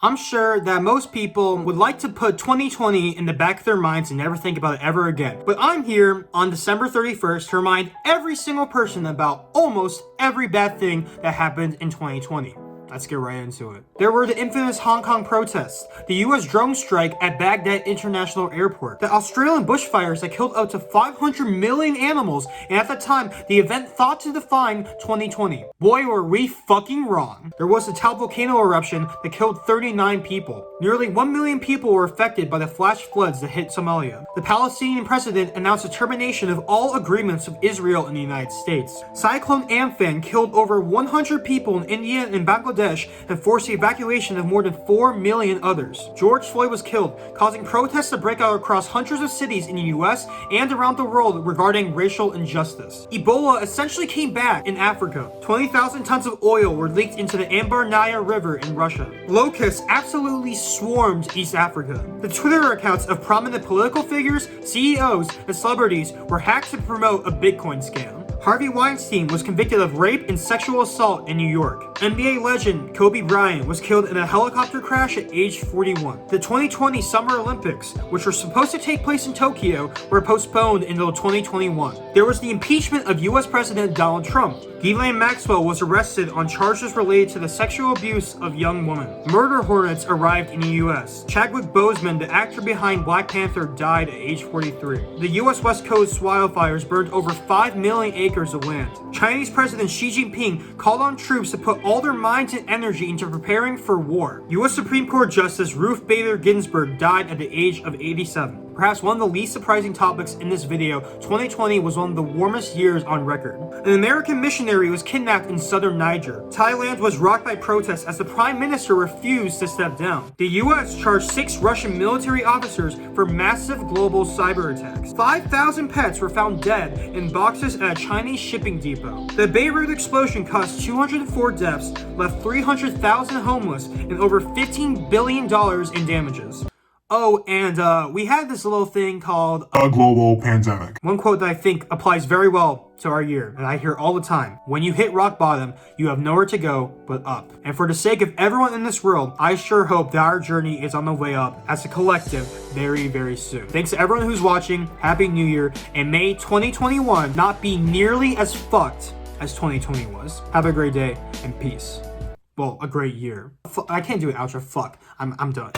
I'm sure that most people would like to put 2020 in the back of their minds and never think about it ever again. But I'm here on December 31st to remind every single person about almost every bad thing that happened in 2020. Let's get right into it. There were the infamous Hong Kong protests, the US drone strike at Baghdad International Airport, the Australian bushfires that killed up to 500 million animals, and at the time, the event thought to define 2020. Boy, were we fucking wrong. There was the Tao volcano eruption that killed 39 people. Nearly 1 million people were affected by the flash floods that hit Somalia. The Palestinian president announced the termination of all agreements with Israel and the United States. Cyclone Amphan killed over 100 people in India and Bangladesh and forced the evacuation of more than 4 million others. George Floyd was killed, causing protests to break out across hundreds of cities in the US and around the world regarding racial injustice. Ebola essentially came back in Africa. 20,000 tons of oil were leaked into the Ambarnaya River in Russia. Locusts absolutely swarmed East Africa. The Twitter accounts of prominent political figures, CEOs, and celebrities were hacked to promote a Bitcoin scam. Harvey Weinstein was convicted of rape and sexual assault in New York. NBA legend Kobe Bryant was killed in a helicopter crash at age 41. The 2020 Summer Olympics, which were supposed to take place in Tokyo, were postponed until 2021. There was the impeachment of US President Donald Trump. Ghislaine Maxwell was arrested on charges related to the sexual abuse of young women. Murder hornets arrived in the US. Chadwick Boseman, the actor behind Black Panther, died at age 43. The US West Coast wildfires burned over 5 million acres of land. Chinese President Xi Jinping called on troops to put all their minds and energy into preparing for war. US Supreme Court Justice Ruth Bader Ginsburg died at the age of 87. Perhaps one of the least surprising topics in this video, 2020 was one of the warmest years on record. An American missionary was kidnapped in southern Niger. Thailand was rocked by protests as the prime minister refused to step down. The US charged 6 Russian military officers for massive global cyber attacks. 5,000 pets were found dead in boxes at a Chinese shipping depot. The Beirut explosion caused 204 deaths, left 300,000 homeless, and over $15 billion in damages. Oh, and we had this little thing called a global pandemic. One quote that I think applies very well to our year, and I hear all the time: when you hit rock bottom, you have nowhere to go but up. And for the sake of everyone in this world, I sure hope that our journey is on the way up as a collective very, very soon. Thanks to everyone who's watching, Happy New Year, and may 2021 not be nearly as fucked as 2020 was. Have a great day, and peace. Well, a great year. I can't do an outro, fuck. I'm done.